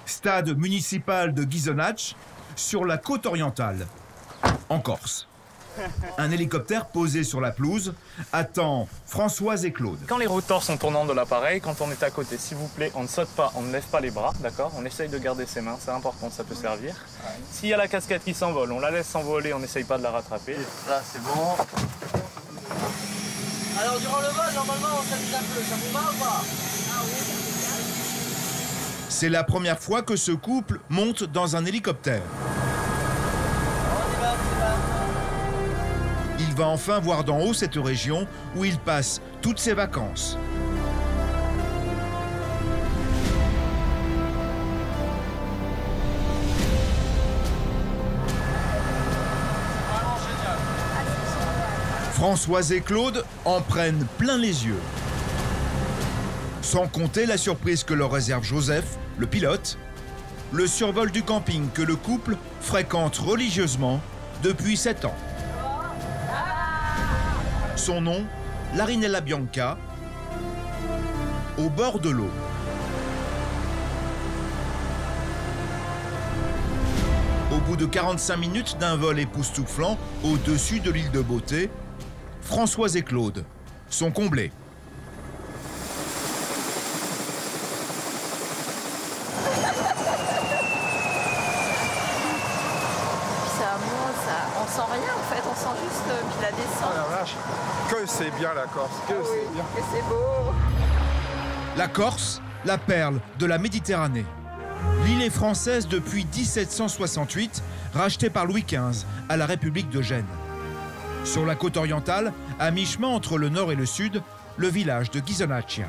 stade municipal de Ghisonaccia, sur la côte orientale, en Corse. Un hélicoptère posé sur la pelouse attend Françoise et Claude. Quand les rotors sont tournants de l'appareil, quand on est à côté, s'il vous plaît, on ne saute pas, on ne lève pas les bras, d'accord? On essaye de garder ses mains, c'est important, ça peut servir. S'il y a la casquette qui s'envole, on la laisse s'envoler, on n'essaye pas de la rattraper. Là, c'est bon. Alors, durant le vol, normalement, on s'amuse un peu. Ça vous va ou pas? Ah oui. C'est la première fois que ce couple monte dans un hélicoptère. Il va enfin voir d'en haut cette région où il passe toutes ses vacances. Françoise et Claude en prennent plein les yeux. Sans compter la surprise que leur réserve Joseph, le pilote, le survol du camping que le couple fréquente religieusement depuis 7 ans. Son nom, l'Arinella Bianca, au bord de l'eau. Au bout de 45 minutes d'un vol époustouflant au-dessus de l'île de Beauté, Françoise et Claude sont comblés. On sent rien en fait, on sent juste puis la descente. Oh la vache, que c'est bien la Corse, que c'est bien. Que c'est beau. La Corse, la perle de la Méditerranée. L'île est française depuis 1768, rachetée par Louis XV à la République de Gênes. Sur la côte orientale, à mi-chemin entre le nord et le sud, le village de Ghisonaccia.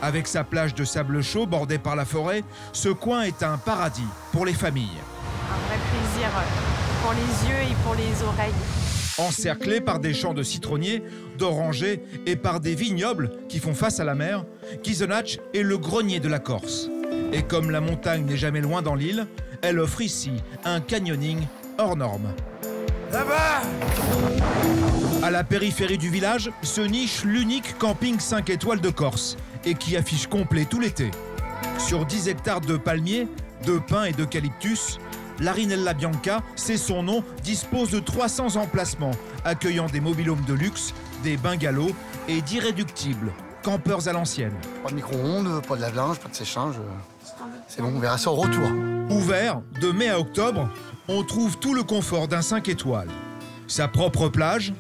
Avec sa plage de sable chaud bordée par la forêt, ce coin est un paradis pour les familles. Un vrai plaisir pour les yeux et pour les oreilles. Encerclé par des champs de citronniers, d'orangers et par des vignobles qui font face à la mer, Ghisonaccia est le grenier de la Corse. Et comme la montagne n'est jamais loin dans l'île, elle offre ici un canyoning hors norme. Là-bas! À la périphérie du village se niche l'unique camping 5 étoiles de Corse et qui affiche complet tout l'été. Sur 10 hectares de palmiers, de pins et d'eucalyptus, l'Arinella Bianca, c'est son nom, dispose de 300 emplacements, accueillant des mobil-homes de luxe, des bungalows et d'irréductibles campeurs à l'ancienne. Pas de micro-ondes, pas de lave-linge, pas de séchage. C'est bon, on verra ça au retour. Ouvert de mai à octobre, on trouve tout le confort d'un 5 étoiles. Sa propre plage,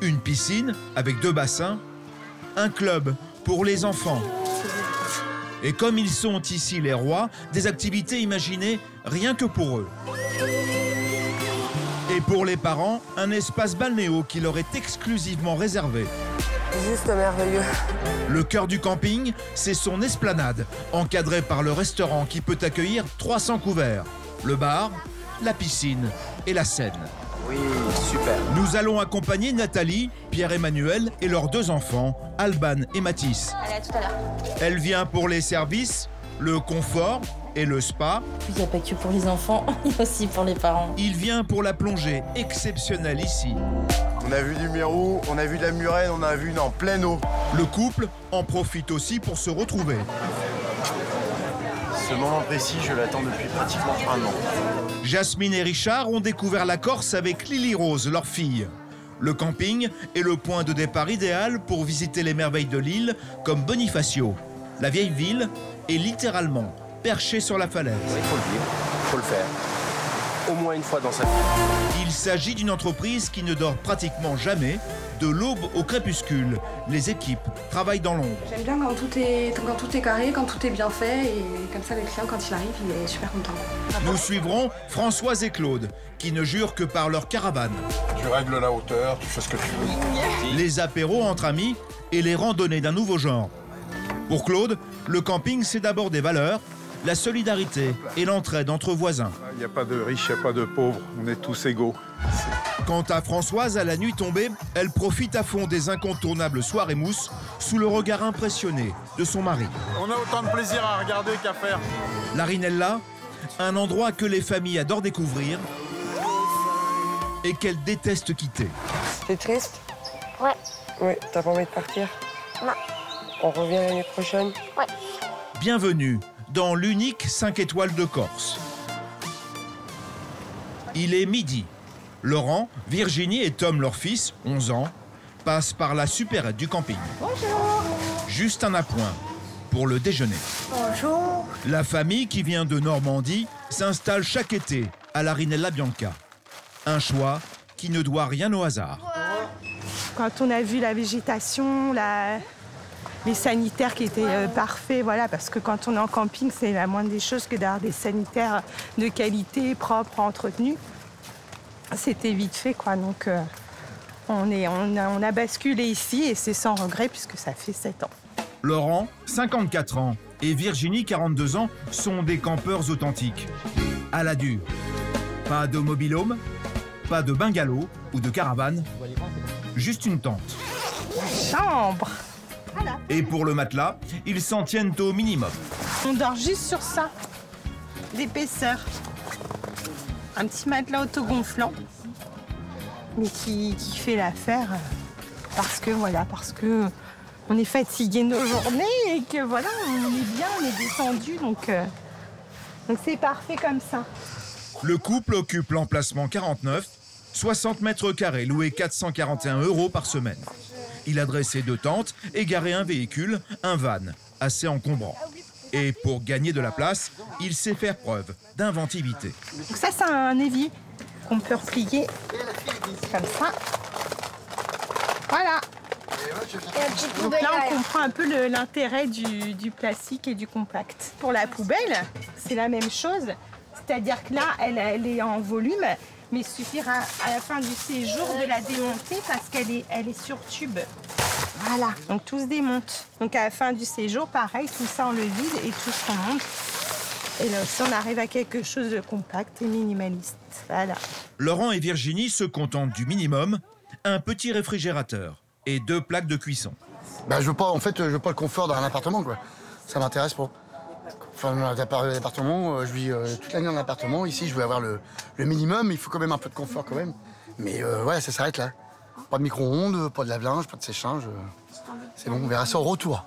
une piscine avec 2 bassins, un club pour les enfants. Et comme ils sont ici les rois, des activités imaginées rien que pour eux. Et pour les parents, un espace balnéo qui leur est exclusivement réservé. Juste merveilleux. Le cœur du camping, c'est son esplanade, encadrée par le restaurant qui peut accueillir 300 couverts, le bar, la piscine et la scène. Oui, super. Nous allons accompagner Nathalie, Pierre-Emmanuel et leurs 2 enfants, Alban et Mathis. Allez, à tout à l'heure. Elle vient pour les services, le confort et le spa. Il n'y a pas que pour les enfants, il y a aussi pour les parents. Il vient pour la plongée exceptionnelle ici. On a vu du Mérou, on a vu de la Murène, on a vu en pleine eau. Le couple en profite aussi pour se retrouver. Ce moment précis, je l'attends depuis pratiquement 1 an. Jasmine et Richard ont découvert la Corse avec Lily Rose, leur fille. Le camping est le point de départ idéal pour visiter les merveilles de l'île, comme Bonifacio. La vieille ville est littéralement perchée sur la falaise. Il faut le vivre, il faut le faire. Au moins une fois dans sa vie. Il s'agit d'une entreprise qui ne dort pratiquement jamais. De l'aube au crépuscule, les équipes travaillent dans l'ombre. J'aime bien quand tout est carré, quand tout est bien fait, et comme ça le client quand il arrive, il est super content. Nous suivrons Françoise et Claude, qui ne jurent que par leur caravane. Tu règles la hauteur, tu fais ce que tu veux. Les apéros entre amis et les randonnées d'un nouveau genre. Pour Claude, le camping c'est d'abord des valeurs, la solidarité et l'entraide entre voisins. Il n'y a pas de riches, il n'y a pas de pauvres, on est tous égaux. Quant à Françoise, à la nuit tombée, elle profite à fond des incontournables soirées mousse sous le regard impressionné de son mari. On a autant de plaisir à regarder qu'à faire. L'Arinella, un endroit que les familles adorent découvrir et qu'elles détestent quitter. T'es triste? Ouais. Oui, t'as pas envie de partir? Non. On revient l'année prochaine? Ouais. Bienvenue dans l'unique 5 étoiles de Corse. Il est midi. Laurent, Virginie et Tom, leur fils, 11 ans, passent par la supérette du camping. Bonjour. Juste un appoint pour le déjeuner. Bonjour. La famille qui vient de Normandie s'installe chaque été à la Rinella Bianca. Un choix qui ne doit rien au hasard. Quand on a vu la végétation, les sanitaires qui étaient parfaits, voilà, parce que quand on est en camping, c'est la moindre des choses que d'avoir des sanitaires de qualité, propres, entretenus. C'était vite fait, quoi. Donc on a basculé ici et c'est sans regret puisque ça fait 7 ans. Laurent, 54 ans, et Virginie, 42 ans, sont des campeurs authentiques. À la dure. Pas de mobil-home, pas de bungalow ou de caravane, juste une tente. Chambre. Et pour le matelas, ils s'en tiennent au minimum. On dort juste sur ça, d'épaisseur. Un petit matelas autogonflant, mais qui fait l'affaire parce que on est fatigué de nos journées et que voilà, on est bien, on est détendu, donc c'est parfait comme ça. Le couple occupe l'emplacement 49, 60 mètres carrés, loué 441 € par semaine. Il a dressé 2 tentes et garé un véhicule, un van, assez encombrant. Et pour gagner de la place, il sait faire preuve d'inventivité. Donc ça, c'est un évier qu'on peut replier comme ça. Voilà. Donc là, on comprend un peu l'intérêt du plastique et du compact. Pour la poubelle, c'est la même chose. C'est-à-dire que là, elle est en volume, mais il suffira à la fin du séjour de la démonter parce qu'elle est sur tube. Voilà, donc tout se démonte. Donc à la fin du séjour, pareil, tout ça on le vide et tout se remonte. Et là aussi, on arrive à quelque chose de compact et minimaliste. Voilà. Laurent et Virginie se contentent du minimum, un petit réfrigérateur et 2 plaques de cuisson. Bah, je veux pas le confort d'un appartement, quoi. Ça m'intéresse pas. Enfin, l'appartement, je vis toute l'année en appartement. Ici, je veux avoir le minimum. Il faut quand même un peu de confort, quand même. Mais ouais, ça s'arrête là. Pas de micro-ondes, pas de lave-linge, pas de sèche-linge. C'est bon, on verra ça au retour.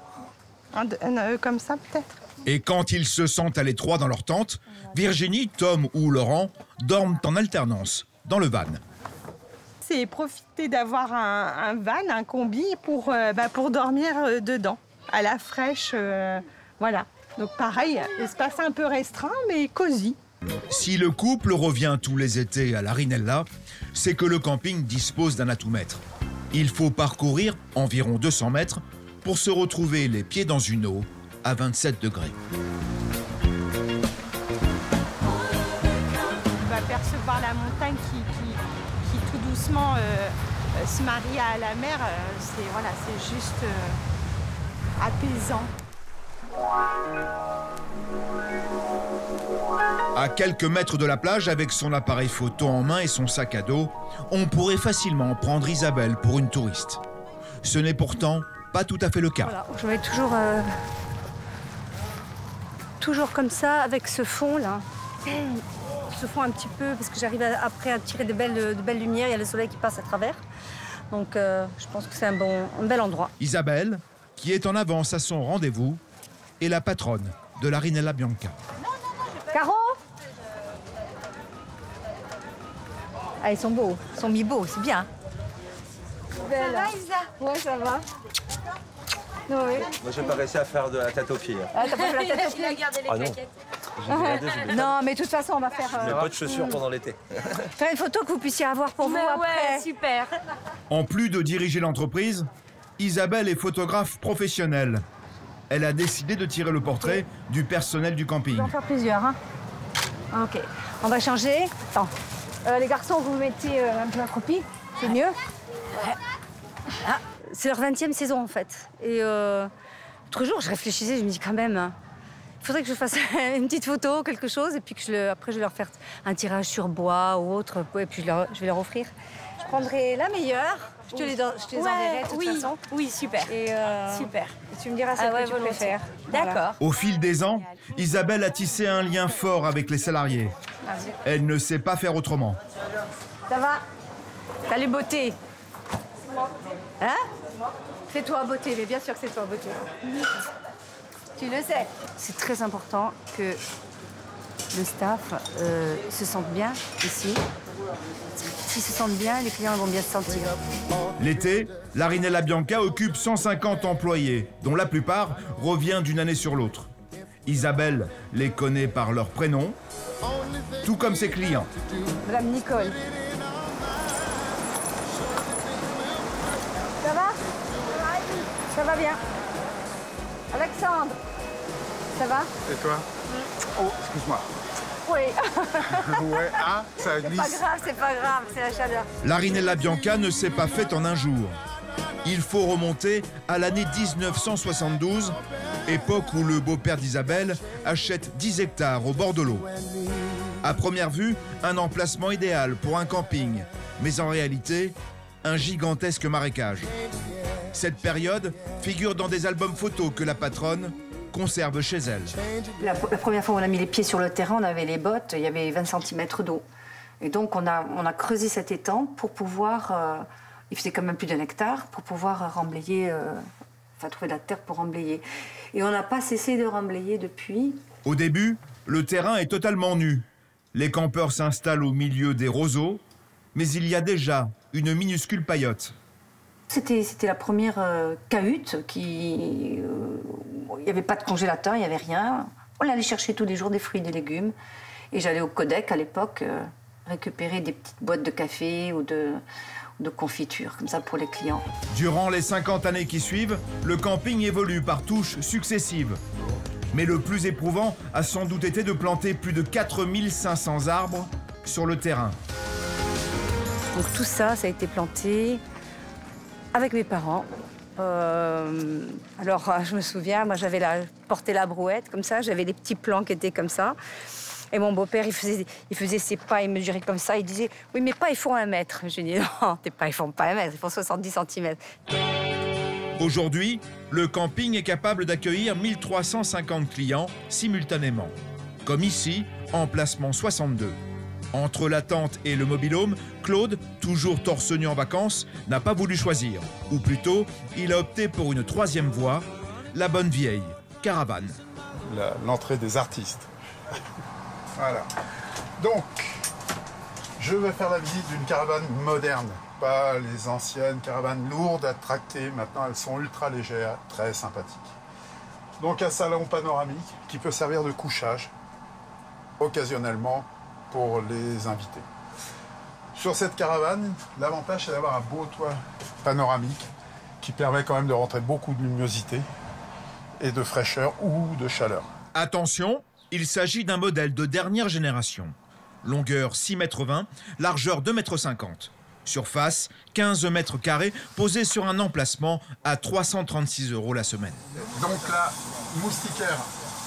Comme ça, peut-être. Et quand ils se sentent à l'étroit dans leur tente, Virginie, Tom ou Laurent dorment en alternance dans le van. C'est profiter d'avoir un van, un combi pour dormir dedans, à la fraîche, voilà. Donc pareil, espace un peu restreint, mais cosy. Si le couple revient tous les étés à la Rinella, c'est que le camping dispose d'un atout-mètre. Il faut parcourir environ 200 mètres pour se retrouver les pieds dans une eau à 27 degrés. On va percevoir la montagne qui tout doucement se marie à la mer. C'est juste apaisant. À quelques mètres de la plage, avec son appareil photo en main et son sac à dos, on pourrait facilement prendre Isabelle pour une touriste. Ce n'est pourtant pas tout à fait le cas. Voilà, je vais toujours comme ça, avec ce fond là. Ce fond un petit peu, parce que j'arrive après à tirer de belles lumières, il y a le soleil qui passe à travers. Donc je pense que c'est un bel endroit. Isabelle, qui est en avance à son rendez-vous, est la patronne de la Rinella Bianca. Caro ? Ah, ils sont beaux, ils sont mis beaux, c'est bien. Ça va, Isa ? Ouais, ça va. Oui. Moi, j'ai pas réussi à faire de la tête aux pieds. Ah, t'as pas fait la tête aux pieds ? Il a gardé les claquettes. Non, mais de toute façon, on va faire... J'ai pas de chaussures pendant l'été. Faire une photo que vous puissiez avoir pour vous après. Ouais, super. En plus de diriger l'entreprise, Isabelle est photographe professionnelle. Elle a décidé de tirer le portrait du personnel du camping. On va en faire plusieurs, hein. Ok, on va changer. Attends. Les garçons, vous mettez un peu accroupi, c'est mieux. Ah, c'est leur 20e saison, en fait. Et l'autre jour, je réfléchissais, je me dis quand même, il faudrait que je fasse une petite photo, quelque chose, et puis que après, je vais leur faire un tirage sur bois ou autre, et puis je vais leur offrir. Je prendrai la meilleure. Je te les enverrai de toute façon. Oui, super. Et super. Et tu me diras ce que tu préfères. D'accord. Au fil des ans, Isabelle a tissé un lien fort avec les salariés. Elle ne sait pas faire autrement. Ça va? Salut, beauté. Hein? C'est toi, beauté, mais bien sûr que c'est toi, beauté. Tu le sais. C'est très important que le staff se sente bien ici. S'ils se sentent bien, les clients vont bien se sentir. L'été, l'Arinella Bianca occupe 150 employés, dont la plupart revient d'une année sur l'autre. Isabelle les connaît par leur prénom, tout comme ses clients. Madame Nicole. Ça va? Ça va bien. Alexandre, ça va? Et toi? Oh, excuse-moi. Oui. Ouais, ah, ça glisse. C'est pas grave, c'est la chaleur. L'Arinella Bianca ne s'est pas faite en un jour. Il faut remonter à l'année 1972, époque où le beau-père d'Isabelle achète 10 hectares au bord de l'eau. À première vue, un emplacement idéal pour un camping, mais en réalité, un gigantesque marécage. Cette période figure dans des albums photos que la patronne conserve chez elle. La première fois où on a mis les pieds sur le terrain, on avait les bottes, il y avait 20 cm d'eau. Et donc on a creusé cet étang pour pouvoir, il faisait quand même plus d'1 hectare, pour pouvoir remblayer, trouver de la terre pour remblayer. Et on n'a pas cessé de remblayer depuis. Au début, le terrain est totalement nu. Les campeurs s'installent au milieu des roseaux, mais il y a déjà une minuscule paillote. C'était la première cahute il n'y avait pas de congélateur, il n'y avait rien. On allait chercher tous les jours des fruits et des légumes. Et j'allais au Codec à l'époque récupérer des petites boîtes de café ou de confiture, comme ça pour les clients. Durant les 50 années qui suivent, le camping évolue par touches successives. Mais le plus éprouvant a sans doute été de planter plus de 4500 arbres sur le terrain. Donc tout ça, ça a été planté avec mes parents. Alors, je me souviens, moi, j'avais porté la brouette, comme ça. J'avais des petits plants qui étaient comme ça. Et mon beau-père, il faisait ses pas, il mesurait comme ça. Il disait, oui, mes pas, ils font 1 mètre. Je lui dis, non, tes pas, ils font pas 1 mètre, ils font 70 cm. Aujourd'hui, le camping est capable d'accueillir 1350 clients simultanément. Comme ici, emplacement 62. Entre la tente et le mobil-home, Claude, toujours torse nu en vacances, n'a pas voulu choisir. Ou plutôt, il a opté pour une 3e voie, la bonne vieille caravane. L'entrée des artistes. Voilà. Donc, je vais faire la visite d'une caravane moderne. Pas les anciennes caravanes lourdes à tracter. Maintenant, elles sont ultra légères, très sympathiques. Donc, un salon panoramique qui peut servir de couchage, occasionnellement, pour les invités. Sur cette caravane, l'avantage c'est d'avoir un beau toit panoramique qui permet quand même de rentrer beaucoup de luminosité et de fraîcheur ou de chaleur. Attention, il s'agit d'un modèle de dernière génération. Longueur 6,20 m, largeur 2,50 m. Surface 15 m², posé sur un emplacement à 336 € la semaine. Donc là, moustiquaire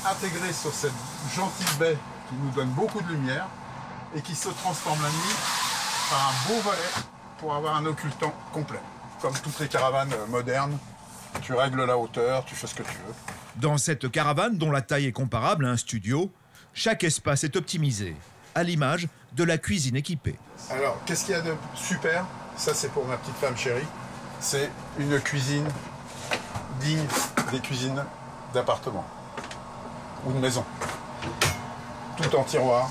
intégré sur cette gentille baie qui nous donne beaucoup de lumière et qui se transforme la nuit par un beau volet pour avoir un occultant complet. Comme toutes les caravanes modernes, tu règles la hauteur, tu fais ce que tu veux. Dans cette caravane, dont la taille est comparable à un studio, chaque espace est optimisé, à l'image de la cuisine équipée. Alors, qu'est-ce qu'il y a de super? Ça, c'est pour ma petite femme chérie. C'est une cuisine digne des cuisines d'appartement ou de maison. Tout en tiroir.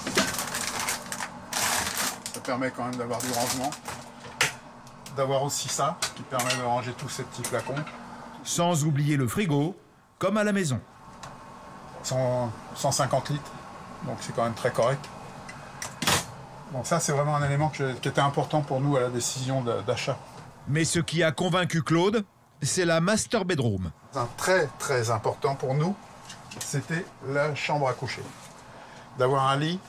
Ça permet quand même d'avoir du rangement. D'avoir aussi ça, qui permet de ranger tous ces petits flacons. Sans oublier le frigo, comme à la maison. 150 litres, donc c'est quand même très correct. Donc ça, c'est vraiment un élément qui était important pour nous à la décision d'achat. Mais ce qui a convaincu Claude, c'est la master bedroom. Un très important pour nous, c'était la chambre à coucher. D'avoir un lit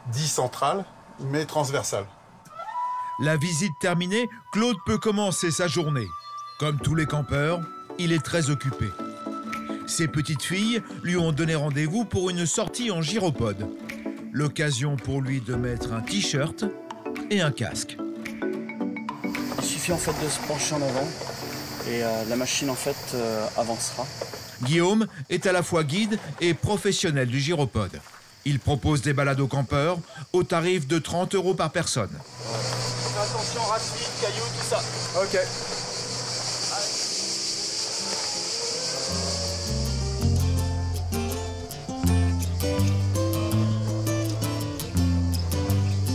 dit central, mais transversal. La visite terminée, Claude peut commencer sa journée. Comme tous les campeurs, il est très occupé. Ses petites filles lui ont donné rendez-vous pour une sortie en gyropode. L'occasion pour lui de mettre un t-shirt et un casque. Il suffit en fait de se pencher en avant et la machine en fait avancera. Guillaume est à la fois guide et professionnel du gyropode. Il propose des balades aux campeurs au tarif de 30 € par personne. Attention, racines, cailloux, tout ça. Ok.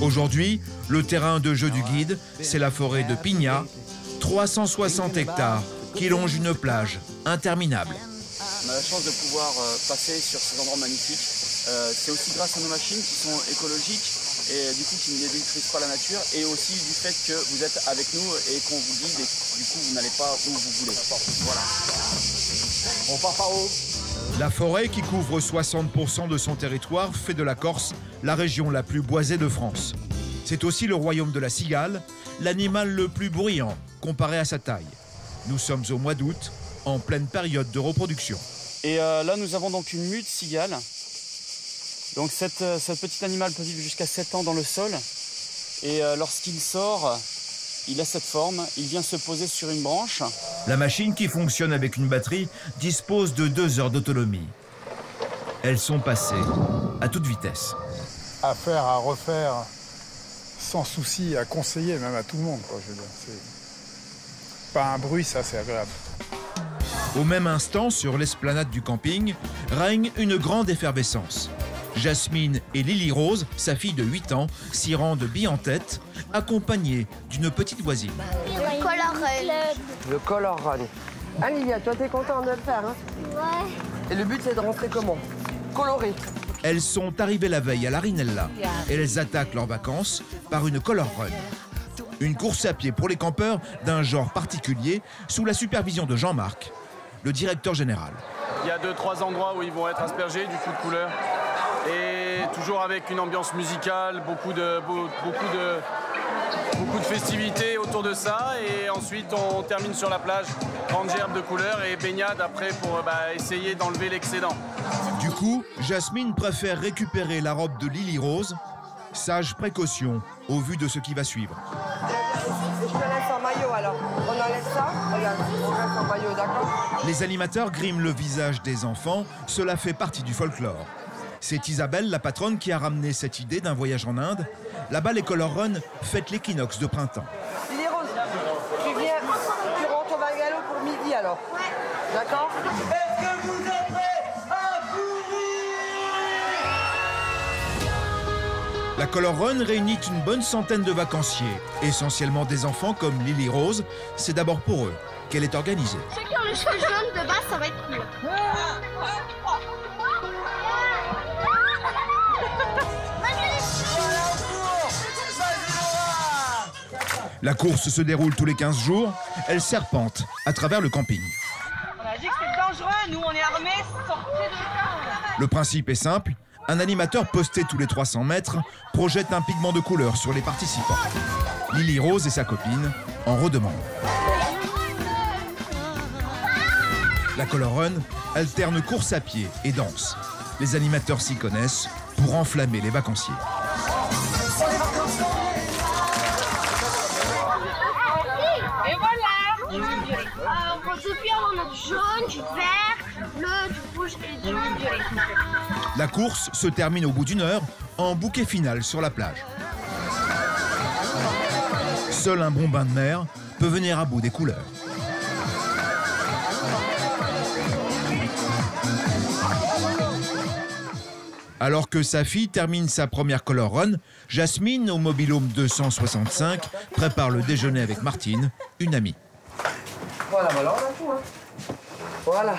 Aujourd'hui, le terrain de jeu du guide, c'est la forêt de Pignat, 360 hectares qui longent une plage interminable. On a la chance de pouvoir passer sur ces endroits magnifiques. C'est aussi grâce à nos machines qui sont écologiques et du coup qui ne détruisent pas la nature, et aussi du fait que vous êtes avec nous et qu'on vous guide et du coup vous n'allez pas où vous voulez. Voilà. On part par où? La forêt, qui couvre 60% de son territoire, fait de la Corse la région la plus boisée de France. C'est aussi le royaume de la cigale, l'animal le plus bruyant comparé à sa taille. Nous sommes au mois d'août, en pleine période de reproduction. Et là nous avons donc une mute cigale. Donc ce petit animal peut vivre jusqu'à 7 ans dans le sol. Et lorsqu'il sort, il a cette forme, il vient se poser sur une branche. La machine, qui fonctionne avec une batterie, dispose de 2 heures d'autonomie. Elles sont passées à toute vitesse. À faire, à refaire, sans souci, à conseiller même à tout le monde, quoi, je veux dire. C'est pas un bruit, ça, c'est agréable. Au même instant, sur l'esplanade du camping, règne une grande effervescence. Jasmine et Lily Rose, sa fille de 8 ans, s'y rendent bille en tête, accompagnée d'une petite voisine. Le Color Run. Le Color Run. Ah Lilia, toi t'es content de le faire, hein? Ouais. Et le but c'est de rentrer comment? Coloré. Elles sont arrivées la veille à l'Arinella et elles attaquent leurs vacances par une Color Run. Une course à pied pour les campeurs d'un genre particulier, sous la supervision de Jean-Marc, le directeur général. Il y a 2-3 endroits où ils vont être aspergés du coup de couleur. Et toujours avec une ambiance musicale, beaucoup de festivités autour de ça. Et ensuite, on termine sur la plage, grande gerbe de couleurs et baignade après pour essayer d'enlever l'excédent. Du coup, Jasmine préfère récupérer la robe de Lily Rose. Sage précaution au vu de ce qui va suivre. Je te laisse en maillot alors. On enlève ça. Regarde, on reste en maillot, d'accord? Les animateurs griment le visage des enfants. Cela fait partie du folklore. C'est Isabelle, la patronne, qui a ramené cette idée d'un voyage en Inde. Là-bas, les Color Run fêtent l'équinoxe de printemps. Lily Rose, tu rentres au bungalow pour midi alors. Ouais. D'accord? Est-ce que vous êtes prêts à courir? La Color Run réunit une bonne centaine de vacanciers, essentiellement des enfants comme Lily Rose. C'est d'abord pour eux qu'elle est organisée. Ceux qui ont le cheveu jaune de base, ça va être cool. La course se déroule tous les 15 jours. Elle serpente à travers le camping. On a dit que c'était dangereux, nous on est armés, sortez de là. Le principe est simple. Un animateur posté tous les 300 mètres projette un pigment de couleur sur les participants. Lily Rose et sa copine en redemandent. La Color Run alterne course à pied et danse. Les animateurs s'y connaissent pour enflammer les vacanciers. Et voilà. Depuis on a du jaune, du vert, du bleu, du rouge et du violet. La course se termine au bout d'1 heure en bouquet final sur la plage. Seul un bon bain de mer peut venir à bout des couleurs. Alors que sa fille termine sa première Color Run, Jasmine, au mobil-home 265, prépare le déjeuner avec Martine, une amie. Voilà, voilà, on a tout. Hein. Voilà.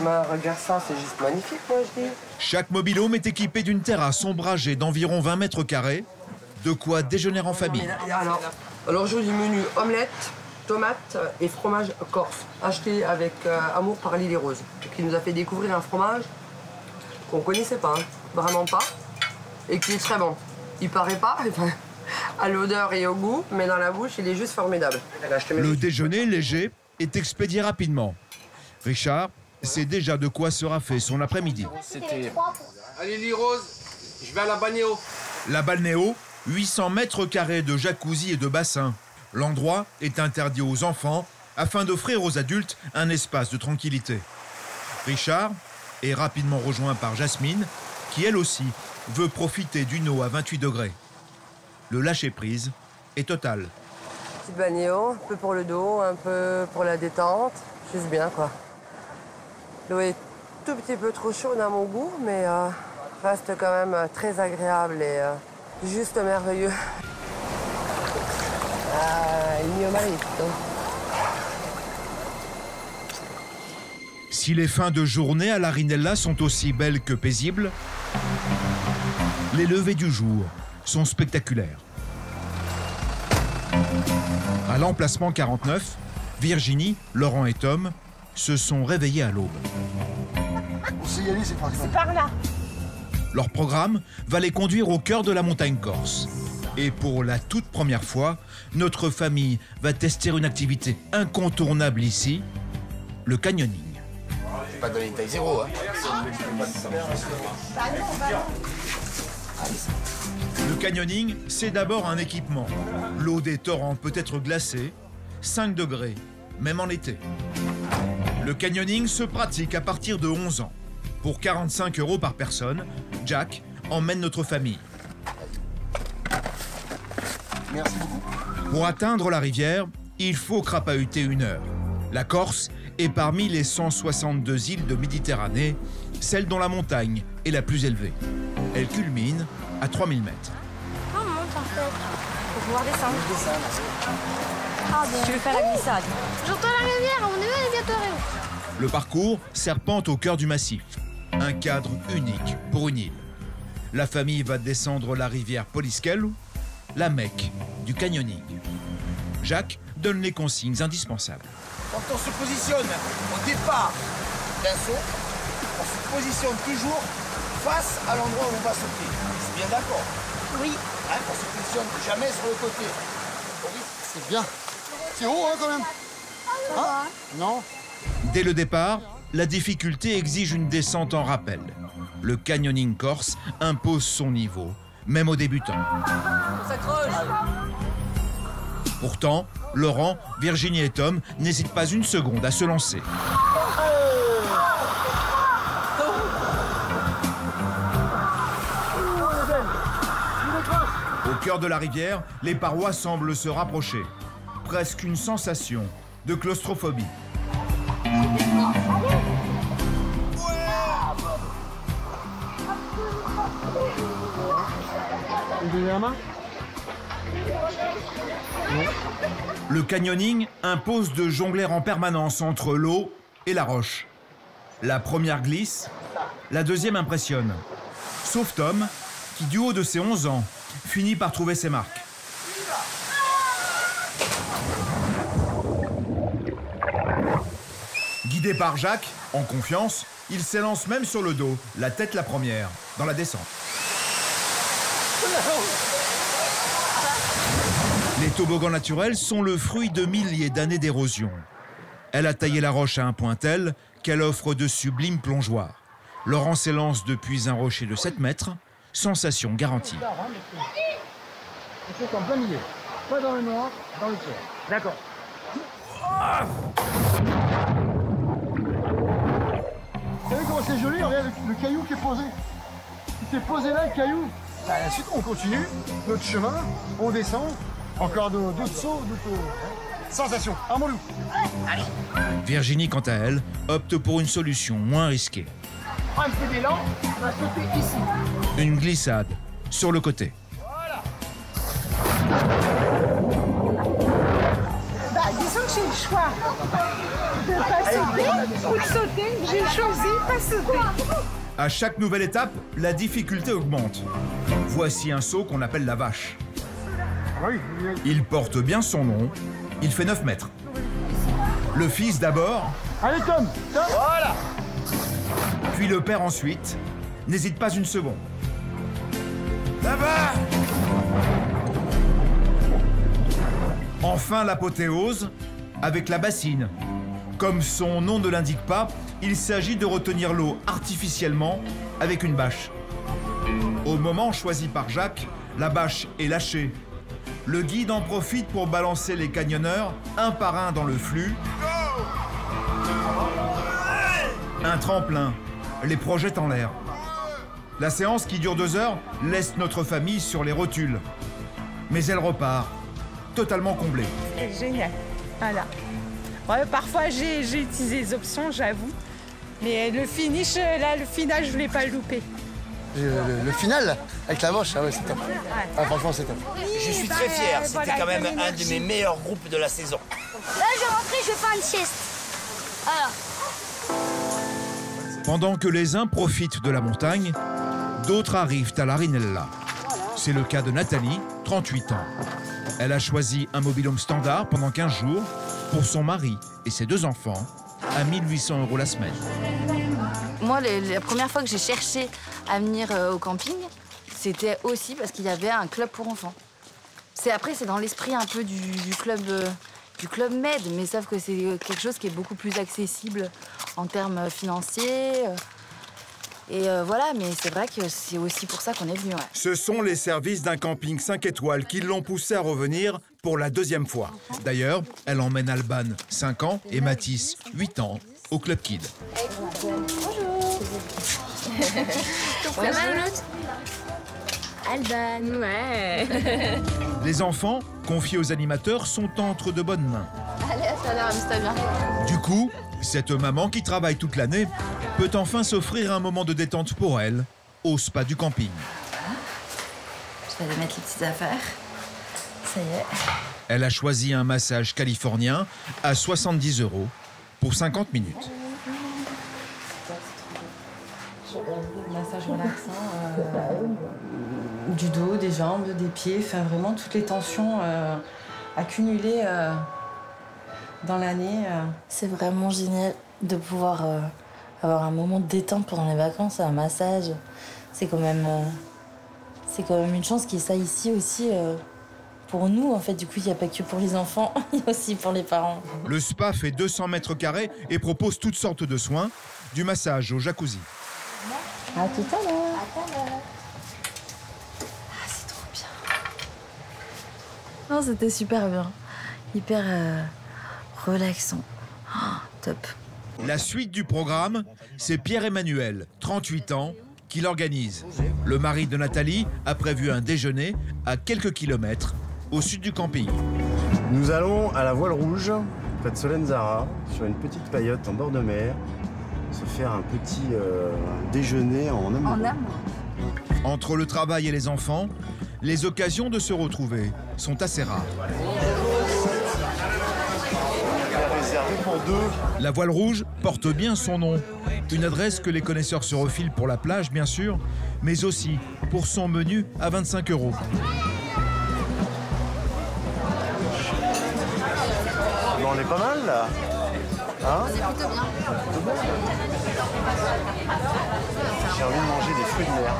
Mais regarde ça, c'est juste magnifique, moi je dis. Chaque mobil-home est équipé d'une terrasse ombragée d'environ 20 mètres carrés, de quoi déjeuner en famille. Alors aujourd'hui, menu omelette, tomates et fromage corse, acheté avec amour par Lily Rose, qui nous a fait découvrir un fromage qu'on ne connaissait pas, hein, vraiment pas, et qui est très bon. Il paraît pas, enfin, à l'odeur et au goût, mais dans la bouche, il est juste formidable. Le déjeuner léger est expédié rapidement. Richard sait déjà de quoi sera fait son après-midi. Allez, Lily Rose, je vais à la balnéo. La balnéo, 800 mètres carrés de jacuzzi et de bassin. L'endroit est interdit aux enfants afin d'offrir aux adultes un espace de tranquillité. Richard est rapidement rejoint par Jasmine, qui elle aussi veut profiter d'une eau à 28 degrés. Le lâcher-prise est total. Petite balnéo, un peu pour le dos, un peu pour la détente, juste bien quoi. L'eau est tout petit peu trop chaude à mon goût, mais reste quand même très agréable Juste merveilleux. Ah, il mio marito. Si les fins de journée à l'Arinella sont aussi belles que paisibles, les levées du jour sont spectaculaires. À l'emplacement 49, Virginie, Laurent et Tom se sont réveillés à l'aube. C'est par là. Leur programme va les conduire au cœur de la montagne corse. Et pour la toute première fois, notre famille va tester une activité incontournable ici, le canyoning. Pas donner une taille zéro, hein. Le canyoning, c'est d'abord un équipement. L'eau des torrents peut être glacée, 5 degrés, même en été. Le canyoning se pratique à partir de 11 ans. Pour 45 € par personne, Jack emmène notre famille. Merci beaucoup. Pour atteindre la rivière, il faut crapahuter 1 heure. La Corse est parmi les 162 îles de Méditerranée, celle dont la montagne est la plus élevée. Elle culmine à 3000 mètres. On monte en fait, pour pouvoir descendre. Ah, bien. Tu veux faire la glissade? J'entends la rivière, on est bien bientôt arrivé. Le parcours serpente au cœur du massif. Un cadre unique pour une île. La famille va descendre la rivière Polischello, la Mecque du canyoning. Jacques donne les consignes indispensables. Quand on se positionne au départ d'un saut, on se positionne toujours face à l'endroit où on va sauter. C'est bien d'accord? Oui. Hein, on se positionne jamais sur le côté. C'est bien. C'est haut, hein, quand même. Hein? Non. Dès le départ, la difficulté exige une descente en rappel. Le canyoning corse impose son niveau, même aux débutants. On s'accroche. Pourtant, Laurent, Virginie et Tom n'hésitent pas une seconde à se lancer. Au cœur de la rivière, les parois semblent se rapprocher. Presque une sensation de claustrophobie. Le canyoning impose de jongler en permanence entre l'eau et la roche. La première glisse, la deuxième impressionne. Sauf Tom, qui du haut de ses 11 ans, finit par trouver ses marques. Guidé par Jacques, en confiance, il s'élance même sur le dos, la tête la première, dans la descente. Les toboggans naturels sont le fruit de milliers d'années d'érosion. Elle a taillé la roche à un point tel qu'elle offre de sublimes plongeoires. Laurent s'élance depuis un rocher de 7 mètres, sensation garantie. C'est en plein milieu. Pas dans le noir, dans le ciel. D'accord. Vous savez comment c'est joli? Regardez le caillou qui est posé. Il s'est posé là, le caillou. Bah, ensuite, on continue notre chemin, on descend. Encore d'autres sauts, d'autres sensations. Armons-nous. Allez. Virginie, quant à elle, opte pour une solution moins risquée. Prends un peu d'élan, on va sauter ici. Une glissade sur le côté. Voilà. Bah, disons que j'ai le choix de pas sauter ou de sauter. J'ai choisi pas sauter. À chaque nouvelle étape, la difficulté augmente. Voici un saut qu'on appelle la vache. Il porte bien son nom, il fait 9 mètres. Le fils d'abord. Allez Tom, Tom. Voilà. Puis le père ensuite. N'hésite pas une seconde. Là-bas. Enfin l'apothéose, avec la bassine. Comme son nom ne l'indique pas, il s'agit de retenir l'eau artificiellement avec une bâche. Au moment choisi par Jacques, la bâche est lâchée. Le guide en profite pour balancer les canyonneurs un par un dans le flux. Un tremplin les projette en l'air. La séance qui dure 2 heures laisse notre famille sur les rotules. Mais elle repart, totalement comblée. C'est génial. Voilà. Ouais, parfois j'ai utilisé les options, j'avoue. Mais le finish, là, le final, je voulais pas le louper. le final avec la moche, ah ouais, c'est top. Ah, franchement, c'est top. Je suis très fier, c'était quand même un de mes meilleurs groupes de la saison. Là, je vais rentrer, je vais faire une sieste. Voilà. Pendant que les uns profitent de la montagne, d'autres arrivent à l'Arinella. C'est le cas de Nathalie, 38 ans. Elle a choisi un mobil-home standard pendant 15 jours pour son mari et ses 2 enfants à 1 800 € la semaine. Moi, la première fois que j'ai cherché à venir au camping, c'était aussi parce qu'il y avait un club pour enfants. Après, c'est dans l'esprit un peu du club Med, mais sauf que c'est quelque chose qui est beaucoup plus accessible en termes financiers. Et voilà, mais c'est vrai que c'est aussi pour ça qu'on est venu. Ouais. Ce sont les services d'un camping 5 étoiles qui l'ont poussé à revenir pour la 2e fois. D'ailleurs, elle emmène Alban, 5 ans, et Mathis, 8 ans, au Club Kid. Bonjour. Ça va l'autre Alban, ouais. Les enfants, confiés aux animateurs, sont entre de bonnes mains. Allez, à tout à l'heure, amuse-toi bien. Du coup, cette maman qui travaille toute l'année peut enfin s'offrir un moment de détente pour elle au spa du camping. Je vais aller mettre les petites affaires. Ça y est. Elle a choisi un massage californien à 70 € pour 50 minutes. Massage relaxant, du dos, des jambes, des pieds, enfin vraiment toutes les tensions accumulées dans l'année. C'est vraiment génial de pouvoir avoir un moment de détente pendant les vacances, un massage. C'est quand même une chance qu'il y ait ça ici aussi pour nous. En fait, du coup, il n'y a pas que pour les enfants, il y a aussi pour les parents. Le spa fait 200 mètres carrés et propose toutes sortes de soins, du massage au jacuzzi. À tout à l'heure. Ah, c'est trop bien. Non, c'était super bien. Hyper relaxant. Oh, top. La suite du programme, c'est Pierre-Emmanuel, 38 ans, qui l'organise. Le mari de Nathalie a prévu un déjeuner à quelques kilomètres au sud du camping. Nous allons à la Voile Rouge, près de Solenzara, sur une petite paillote en bord de mer, se faire un petit déjeuner en amour. En amour. Entre le travail et les enfants, les occasions de se retrouver sont assez rares. La Voile Rouge porte bien son nom. Une adresse que les connaisseurs se refilent pour la plage, bien sûr, mais aussi pour son menu à 25 €. On est pas mal, là. Hein? C'est plutôt bien. J'ai envie de manger des fruits de mer.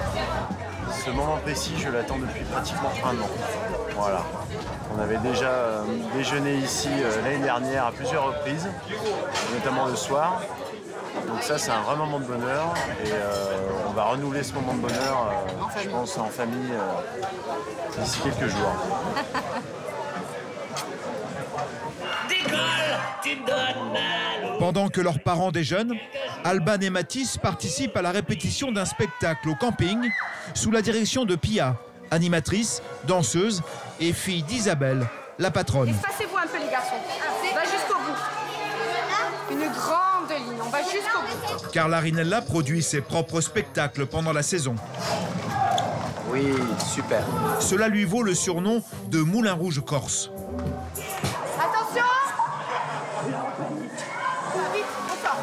Ce moment précis, je l'attends depuis pratiquement 1 an. Voilà. On avait déjà déjeuné ici l'année dernière à plusieurs reprises, notamment le soir. Donc ça, c'est un vrai moment de bonheur. Et on va renouveler ce moment de bonheur, je pense, en famille d'ici quelques jours. Pendant que leurs parents déjeunent, Alban et Mathis participent à la répétition d'un spectacle au camping sous la direction de Pia, animatrice, danseuse et fille d'Isabelle, la patronne. Espacez-vous un peu les garçons. Va jusqu'au bout. Une grande ligne, on va jusqu'au bout. Car l'Arinella produit ses propres spectacles pendant la saison. Oui, super. Cela lui vaut le surnom de Moulin Rouge Corse. Attention! Vite, on sort.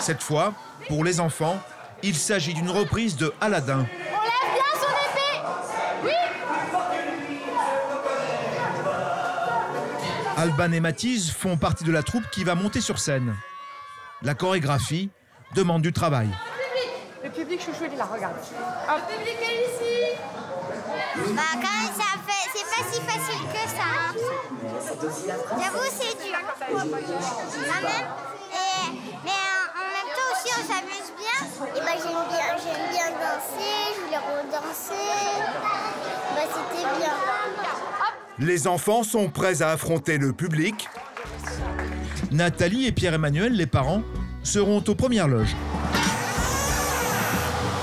Cette fois, pour les enfants, il s'agit d'une reprise de Aladdin. On lève bien son épée. Oui. Alban et Mathis font partie de la troupe qui va monter sur scène. La chorégraphie demande du travail. Le public chouchou, il est là, regarde. Le public est ici. Bah quand même, c'est pas si facile que ça. Hein. J'avoue, c'est dur. Quand même. Mais en même temps aussi, on s'amuse bien. Et bah j'aime bien danser, je voulais redanser. Bah c'était bien. Les enfants sont prêts à affronter le public. Nathalie et Pierre-Emmanuel, les parents, seront aux premières loges.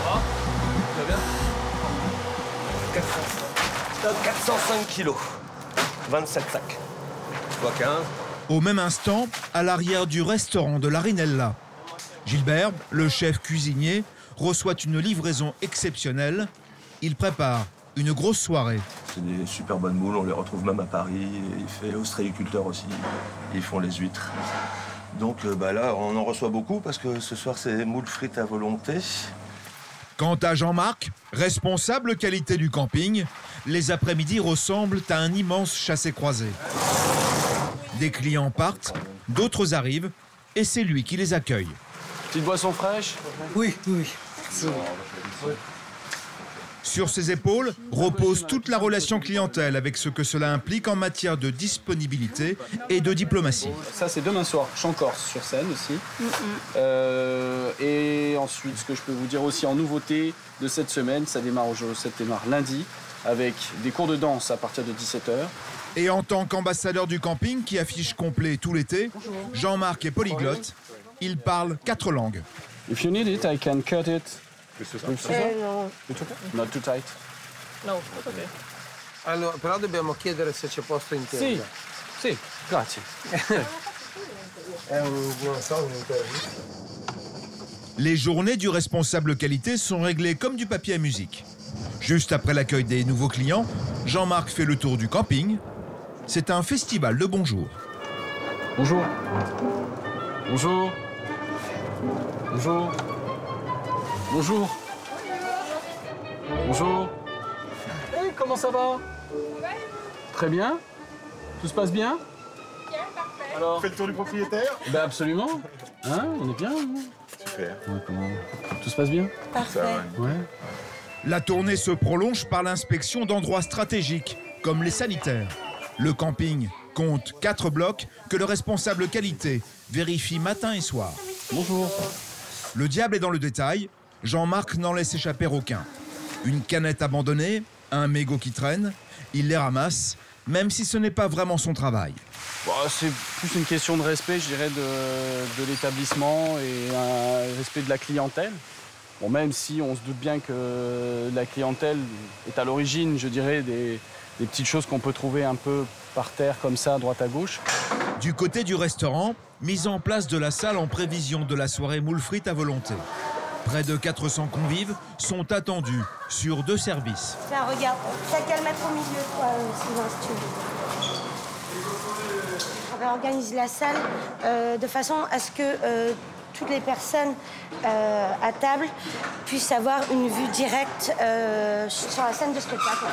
Ça va bien 405 kilos. 27 sacs. Fois 15. Au même instant, à l'arrière du restaurant de l'Arinella, Gilbert, le chef cuisinier, reçoit une livraison exceptionnelle. Il prépare une grosse soirée. C'est des super bonnes moules, on les retrouve même à Paris. Il fait ostréiculteur aussi, ils font les huîtres. Donc là, on en reçoit beaucoup parce que ce soir, c'est moules frites à volonté. Quant à Jean-Marc, responsable qualité du camping, les après-midi ressemblent à un immense chassé-croisé. Des clients partent, d'autres arrivent, et c'est lui qui les accueille. Petite boisson fraîche? Oui. Sur ses épaules repose toute la relation clientèle avec ce que cela implique en matière de disponibilité et de diplomatie. Ça, c'est demain soir, chant corse sur scène aussi. Et ensuite, ce que je peux vous dire aussi en nouveauté de cette semaine, ça démarre lundi avec des cours de danse à partir de 17h. Et en tant qu'ambassadeur du camping qui affiche complet tout l'été, Jean-Marc est polyglotte. Il parle 4 langues. If you need it, I can cut it. No. Not too tight. No, it's okay. Allora, però dobbiamo chiedere se c'è posto in tenda. Sì, grazie. Les journées du responsable qualité sont réglées comme du papier à musique. Juste après l'accueil des nouveaux clients, Jean-Marc fait le tour du camping. C'est un festival de bonjour. Bonjour. Bonjour. Bonjour. Bonjour. Bonjour. Hey, comment ça va? Très bien. Tout se passe bien? Alors, on fait le tour du propriétaire? Ben absolument. Hein, on est bien. Super. Ouais, comment... Tout se passe bien? Parfait. Ouais. La tournée se prolonge par l'inspection d'endroits stratégiques, comme les sanitaires. Le camping compte 4 blocs que le responsable qualité vérifie matin et soir. Bonjour. Le diable est dans le détail. Jean-Marc n'en laisse échapper aucun. Une canette abandonnée, un mégot qui traîne, il les ramasse, même si ce n'est pas vraiment son travail. Bon, c'est plus une question de respect, je dirais, de l'établissement et un respect de la clientèle. Bon, même si on se doute bien que la clientèle est à l'origine, je dirais, des petites choses qu'on peut trouver un peu par terre comme ça, à droite à gauche. Du côté du restaurant, mise en place de la salle en prévision de la soirée moules frites à volonté. Près de 400 convives sont attendus sur 2 services. Tiens, regarde, t'as qu'à le mettre au milieu, toi, Sylvain, si tu veux. On réorganise la salle de façon à ce que toutes les personnes à table puissent avoir une vue directe sur la scène de spectacle.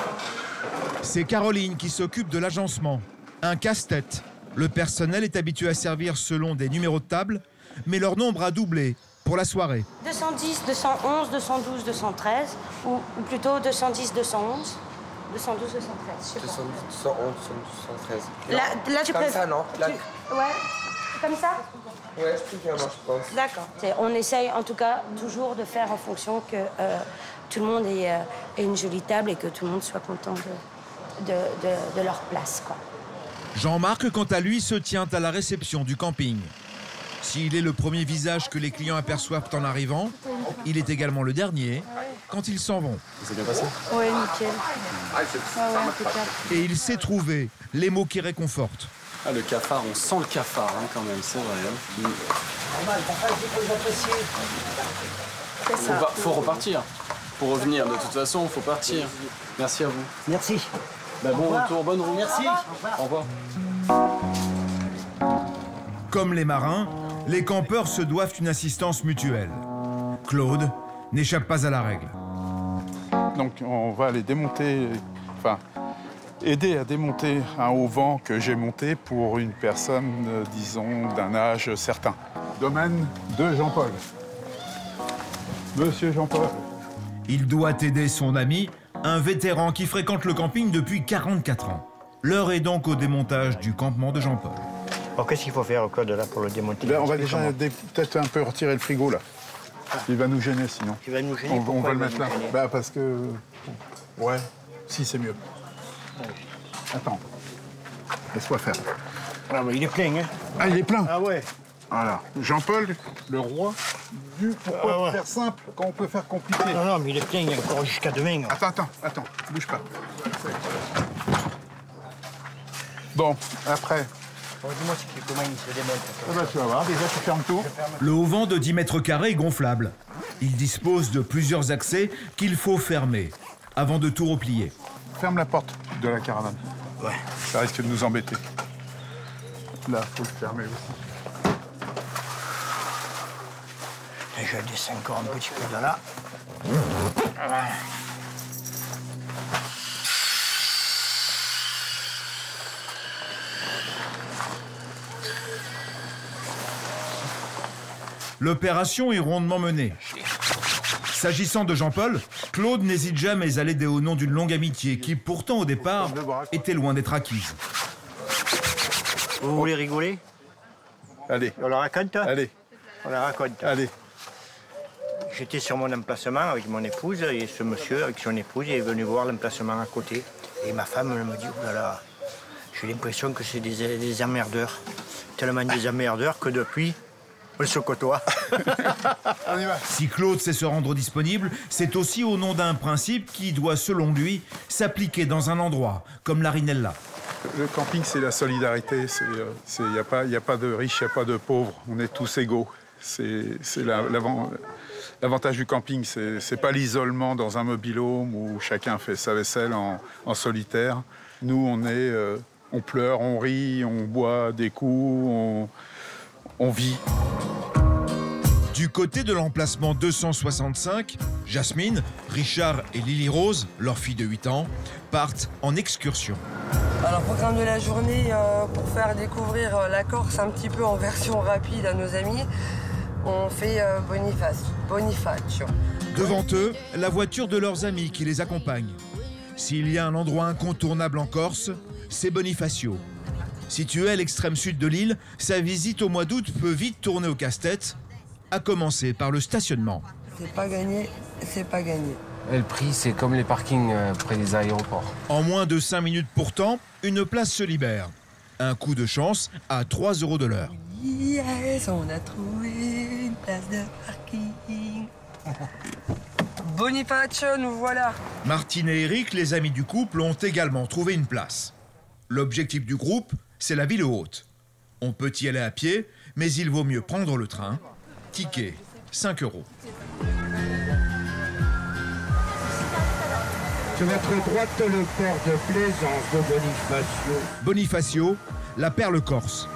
C'est Caroline qui s'occupe de l'agencement. Un casse-tête. Le personnel est habitué à servir selon des numéros de table, mais leur nombre a doublé pour la soirée. 210, 211, 212, 213, ou plutôt 210, 211, 212, 213, je sais pas. 211, 213. Là, tu comme préfères... ça, non? Là... Ouais, comme ça? Ouais, spécialement, je pense. D'accord. On essaye, en tout cas, toujours de faire en fonction que tout le monde ait une jolie table et que tout le monde soit content de leur place, quoi. Jean-Marc, quant à lui, se tient à la réception du camping. S'il est le premier visage que les clients aperçoivent en arrivant, il est également le dernier quand ils s'en vont. Ça s'est bien passé? Oui, nickel. Impeccable. Et il sait trouver les mots qui réconfortent. Ah, le cafard, on sent le cafard hein, quand même, c'est vrai. Hein. Faut repartir. Pour revenir, de toute façon, il faut partir. Merci à vous. Merci. Ben, bon retour, bonne route. Merci. Au revoir. Comme les marins, les campeurs se doivent une assistance mutuelle. Claude n'échappe pas à la règle. Donc on va les démonter, enfin aider à démonter un auvent que j'ai monté pour une personne, disons, d'un âge certain. Domaine de Jean-Paul. Monsieur Jean-Paul. Il doit aider son ami, un vétéran qui fréquente le camping depuis 44 ans. L'heure est donc au démontage du campement de Jean-Paul. Alors qu'est-ce qu'il faut faire au code là pour le démonter? On va déjà peut-être un peu retirer le frigo là. Il va nous gêner sinon. Il va nous gêner? On va le mettre là. Bah parce que... Ouais, si c'est mieux. Attends. Laisse-moi faire. Ah mais il est plein, hein? Ah, il est plein? Ah ouais. Voilà. Jean-Paul, le roi du pourquoi faire simple quand on peut faire compliqué. Non, non, mais il est plein, il y a encore jusqu'à demain. Attends, bouge pas. Bon, après... Dis-moi comment il se démonte. Ah bah, tu vas voir, déjà tu fermes tout. Le auvent de 10 mètres carrés est gonflable. Il dispose de plusieurs accès qu'il faut fermer avant de tout replier. Ferme la porte de la caravane. Ouais. Ça risque de nous embêter. Là, faut le fermer aussi. Et je descends encore un petit peu de là. L'opération est rondement menée. S'agissant de Jean-Paul, Claude n'hésite jamais à l'aider au nom d'une longue amitié qui, pourtant au départ, était loin d'être acquise. Vous voulez rigoler? Allez. On la raconte? Allez. On la raconte. Allez. J'étais sur mon emplacement avec mon épouse et ce monsieur, avec son épouse, est venu voir l'emplacement à côté. Et ma femme elle me dit, oh là là, j'ai l'impression que c'est des emmerdeurs. Tellement des emmerdeurs que depuis, on se côtoie. On y va. Si Claude sait se rendre disponible, c'est aussi au nom d'un principe qui doit, selon lui, s'appliquer dans un endroit comme l'Arinella. Le camping, c'est la solidarité. Il n'y a pas de riches, il n'y a pas de pauvres. On est tous égaux. C'est l'avantage du camping. C'est pas l'isolement dans un mobil-home où chacun fait sa vaisselle en solitaire. Nous, on pleure, on rit, on boit des coups, on vit. Du côté de l'emplacement 265, Jasmine, Richard et Lily Rose, leur fille de 8 ans, partent en excursion. Alors, programme de la journée, pour faire découvrir la Corse un petit peu en version rapide à nos amis, on fait Bonifacio. Devant eux, la voiture de leurs amis qui les accompagne. S'il y a un endroit incontournable en Corse, c'est Bonifacio. Situé à l'extrême sud de l'île, sa visite au mois d'août peut vite tourner au casse-tête, à commencer par le stationnement. C'est pas gagné, c'est pas gagné. Et le prix, c'est comme les parkings près des aéroports. En moins de 5 minutes pourtant, une place se libère. Un coup de chance à 3 € de l'heure. Yes, on a trouvé une place de parking. Bonifacio, nous voilà. Martine et Eric, les amis du couple, ont également trouvé une place. L'objectif du groupe, c'est la ville haute. On peut y aller à pied, mais il vaut mieux prendre le train. Ticket, 5 €. Sur votre droite, le port de plaisance de Bonifacio. Bonifacio, la perle corse,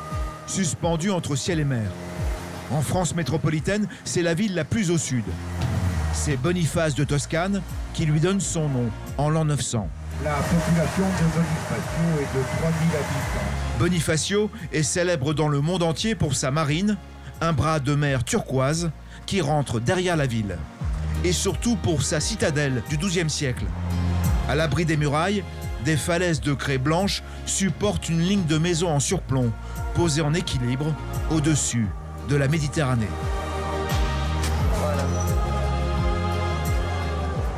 suspendue entre ciel et mer. En France métropolitaine, c'est la ville la plus au sud. C'est Boniface de Toscane qui lui donne son nom en l'an 900. La population de Bonifacio est de 3000 habitants. Bonifacio est célèbre dans le monde entier pour sa marine, un bras de mer turquoise qui rentre derrière la ville. Et surtout pour sa citadelle du XIIe siècle. À l'abri des murailles, des falaises de craie blanche supportent une ligne de maisons en surplomb, posée en équilibre au-dessus de la Méditerranée. Voilà.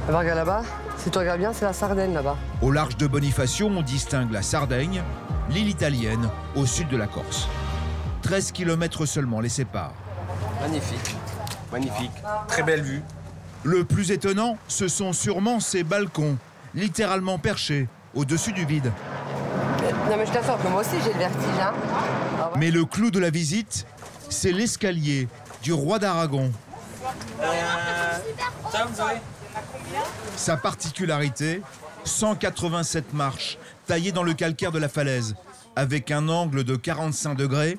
Regarde là-bas, si tu regardes bien, c'est la Sardaigne là-bas. Au large de Bonifacio, on distingue la Sardaigne, l'île italienne, au sud de la Corse. 13 km seulement les séparent. Magnifique, magnifique. Très belle vue. Le plus étonnant, ce sont sûrement ces balcons, littéralement perchés, au-dessus du vide. Non mais je t'assure que moi aussi j'ai le vertige. Hein. Ah ouais. Mais le clou de la visite, c'est l'escalier du roi d'Aragon. Ça, vous avez Sa particularité, 187 marches, taillées dans le calcaire de la falaise, avec un angle de 45 degrés,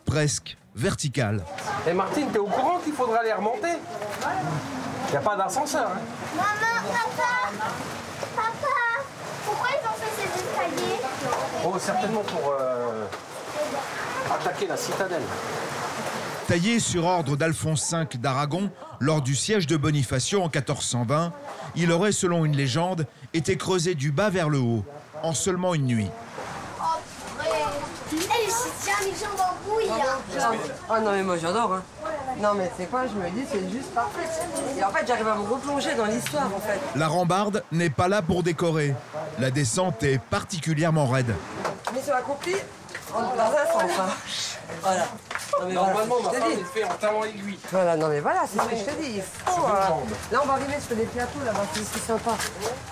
presque vertical. Et Martine, t'es au courant qu'il faudra les remonter? Il n'y a pas d'ascenseur. Hein. Maman, papa, pourquoi ils ont fait ces escaliers? Oh, certainement pour attaquer la citadelle. Taillé sur ordre d'Alphonse V d'Aragon lors du siège de Bonifacio en 1420, il aurait, selon une légende, été creusé du bas vers le haut, en seulement une nuit. Oh, elle s'y tient les jambes en bouille. Ah non mais moi j'adore. Hein. Non mais c'est quoi, je me dis c'est juste parfait. Et en fait j'arrive à me replonger dans l'histoire en fait. La rambarde n'est pas là pour décorer. La descente est particulièrement raide. Mission accomplie dans un sens. Hein. Voilà. Non, mais normalement, voilà, ma femme est fait en talon aiguille. Voilà, non mais voilà, c'est ce que je te dis. Il faut, là, on va arriver sur des plateaux là-bas, c'est sympa.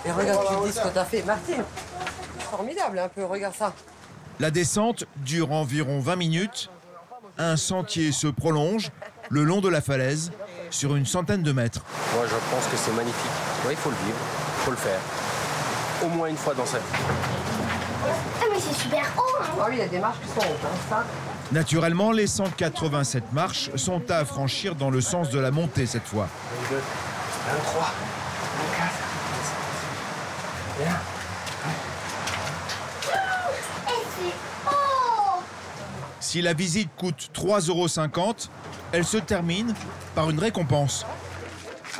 Et regarde, tu me dis ce que t'as fait. Martine, formidable un peu, regarde ça. La descente dure environ 20 minutes. Un sentier se prolonge le long de la falaise sur une centaine de mètres. Moi, je pense que c'est magnifique. Ouais, il faut le vivre, il faut le faire. Au moins une fois dans sa vie. Ah mais c'est super haut hein. Ah oui, il y a des marches qui sont hautes, hein, ça. Naturellement, les 187 marches sont à franchir dans le sens de la montée cette fois. 22, 23, 24, 21. Et c'est haut. Si la visite coûte 3,50 €, elle se termine par une récompense.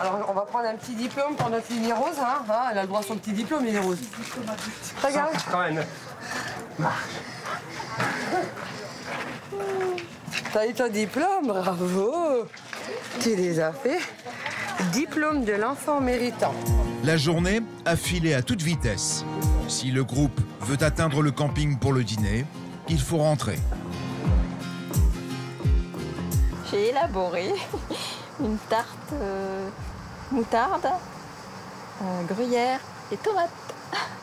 Alors, on va prendre un petit diplôme pour notre Lily Rose. Hein. Ah, elle a le droit à son petit diplôme, Lily Rose. Regarde. Quand même. T'as eu ton diplôme, bravo. Tu les as fait. Diplôme de l'enfant méritant. La journée a filé à toute vitesse. Si le groupe veut atteindre le camping pour le dîner, il faut rentrer. J'ai élaboré une tarte moutarde, gruyère et tomate.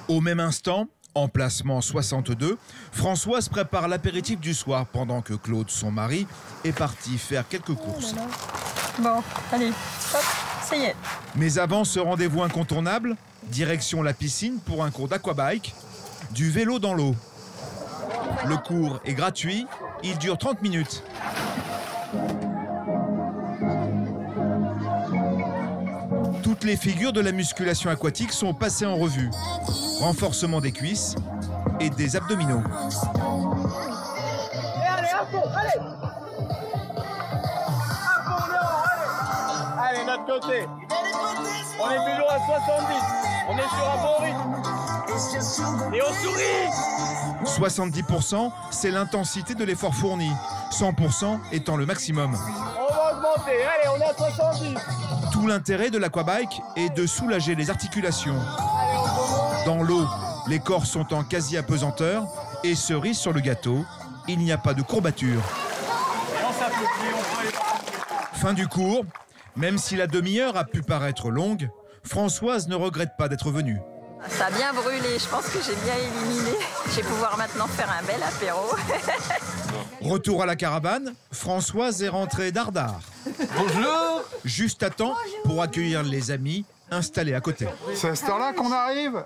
Au même instant, emplacement 62, Françoise prépare l'apéritif du soir pendant que Claude, son mari, est parti faire quelques courses. Bon, allez, hop, ça y est. Mais avant ce rendez-vous incontournable, direction la piscine pour un cours d'aquabike, du vélo dans l'eau. Le cours est gratuit, il dure 30 minutes. Toutes les figures de la musculation aquatique sont passées en revue. Renforcement des cuisses et des abdominaux. Allez, à fond, allez. À fond, dehors, allez. Allez, notre côté. On est toujours à 70. On est sur un bon rythme. Et on sourit. 70%, c'est l'intensité de l'effort fourni. 100% étant le maximum. On va augmenter. Allez, on est à 70. Tout l'intérêt de l'aquabike est de soulager les articulations. Dans l'eau, les corps sont en quasi-apesanteur et cerise sur le gâteau, il n'y a pas de courbature. Fin du cours, même si la demi-heure a pu paraître longue, Françoise ne regrette pas d'être venue. Ça a bien brûlé, je pense que j'ai bien éliminé. Je vais pouvoir maintenant faire un bel apéro. Retour à la caravane, Françoise est rentrée d'Ardard. Bonjour. Juste à temps pour accueillir les amis installés à côté. C'est à cette heure-là qu'on arrive.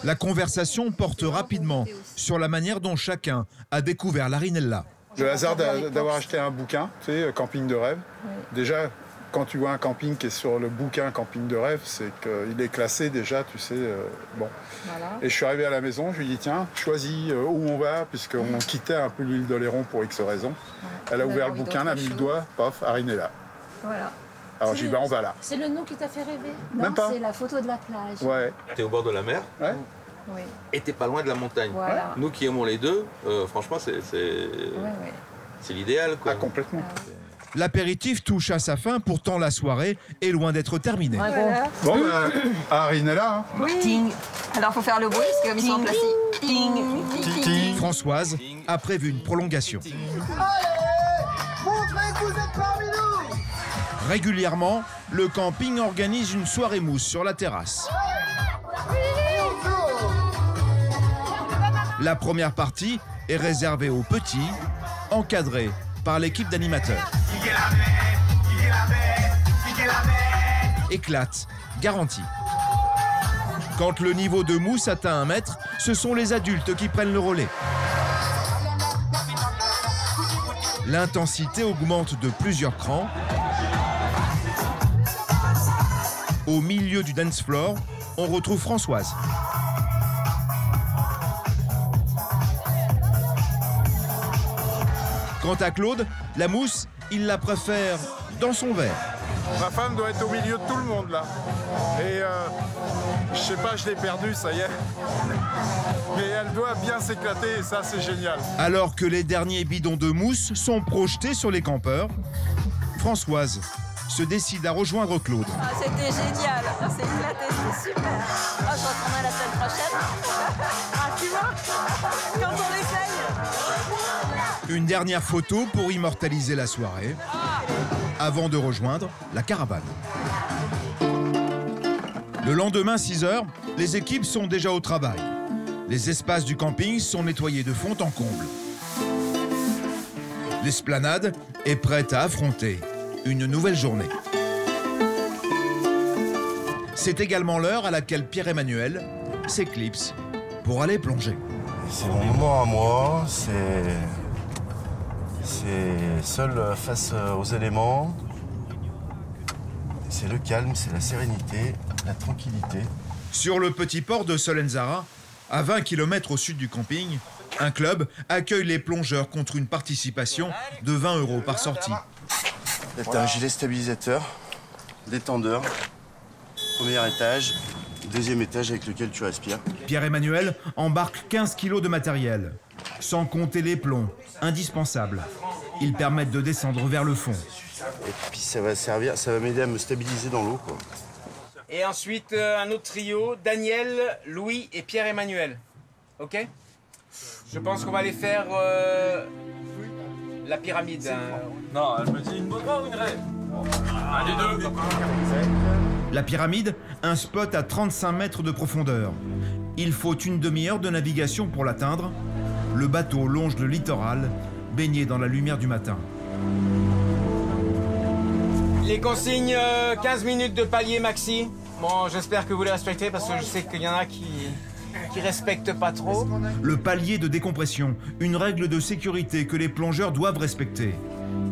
La conversation porte rapidement sur la manière dont chacun a découvert l'Arinella. Le hasard d'avoir acheté un bouquin, tu sais, Camping de rêve. Déjà, quand tu vois un camping qui est sur le bouquin Camping de rêve, c'est qu'il est classé déjà, tu sais, bon. Voilà. Et je suis arrivé à la maison, je lui ai dit, tiens, choisis où on va, puisqu'on quittait un peu l'île d'Oléron pour X raisons. Ouais. Elle a ouvert le bouquin, elle a mis le doigt, paf, Arinella. Voilà. Alors j'ai dit, on va là. C'est le nom qui t'a fait rêver? Même pas. C'est la photo de la plage. Ouais. T'es au bord de la mer, ouais. Oui. Et t'es pas loin de la montagne. Voilà. Nous qui aimons les deux, franchement, c'est l'idéal, quoi. Ah, complètement. L'apéritif touche à sa fin, pourtant la soirée est loin d'être terminée. Voilà. Bon, Arinella. Hein. Oui. Ting. Alors, faut faire le bruit, parce que comme ils sont en plastique. Ting. Ting. Ting. Françoise a prévu une prolongation. Allez, montrez que vous êtes parmi nous. Régulièrement, le camping organise une soirée mousse sur la terrasse. La première partie est réservée aux petits, encadrée par l'équipe d'animateurs. Éclate, garantie. Quand le niveau de mousse atteint 1 mètre, ce sont les adultes qui prennent le relais. L'intensité augmente de plusieurs crans. Au milieu du dance floor, on retrouve Françoise. Quant à Claude, la mousse, il la préfère dans son verre. Ma femme doit être au milieu de tout le monde là. Et je sais pas, je l'ai perdue, ça y est. Mais elle doit bien s'éclater et ça c'est génial. Alors que les derniers bidons de mousse sont projetés sur les campeurs, Françoise se décide à rejoindre Claude. Ah, c'était génial, on s'est éclaté, c'était super. Ah, je retournerai la semaine prochaine. Ah, tu vois, quand on essaye. Une dernière photo pour immortaliser la soirée, avant de rejoindre la caravane. Le lendemain, 6 h, les équipes sont déjà au travail. Les espaces du camping sont nettoyés de fond en comble. L'esplanade est prête à affronter une nouvelle journée. C'est également l'heure à laquelle Pierre-Emmanuel s'éclipse pour aller plonger. C'est mon moment à moi, c'est seul face aux éléments. C'est le calme, c'est la sérénité, la tranquillité. Sur le petit port de Solenzara, à 20 km au sud du camping, un club accueille les plongeurs contre une participation de 20 € par sortie. T'as un gilet stabilisateur, détendeur, premier étage, deuxième étage avec lequel tu respires. Pierre-Emmanuel embarque 15 kg de matériel, sans compter les plombs, indispensables. Ils permettent de descendre vers le fond. Et puis ça va m'aider à me stabiliser dans l'eau, quoi. Et ensuite, un autre trio, Daniel, Louis et Pierre-Emmanuel. Ok? Je pense qu'on va aller faire la pyramide. Non, elle me dit une baudra ou une raie? Un des deux. La pyramide, un spot à 35 mètres de profondeur. Il faut une demi-heure de navigation pour l'atteindre. Le bateau longe le littoral, baigné dans la lumière du matin. Les consignes, 15 minutes de palier maxi. Bon, j'espère que vous les respectez parce que je sais qu'il y en a qui respectent pas trop. Le palier de décompression, une règle de sécurité que les plongeurs doivent respecter.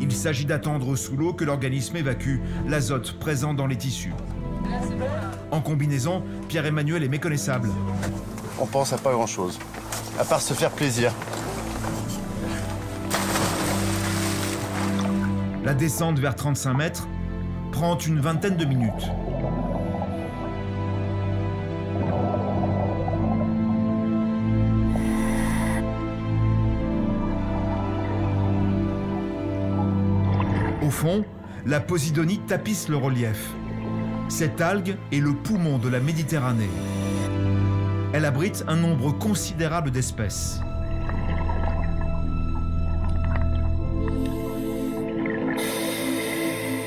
Il s'agit d'attendre sous l'eau que l'organisme évacue l'azote présent dans les tissus. En combinaison, Pierre-Emmanuel est méconnaissable. On pense à pas grand-chose, à part se faire plaisir. La descente vers 35 mètres prend une vingtaine de minutes. Au fond, la Posidonie tapisse le relief. Cette algue est le poumon de la Méditerranée. Elle abrite un nombre considérable d'espèces.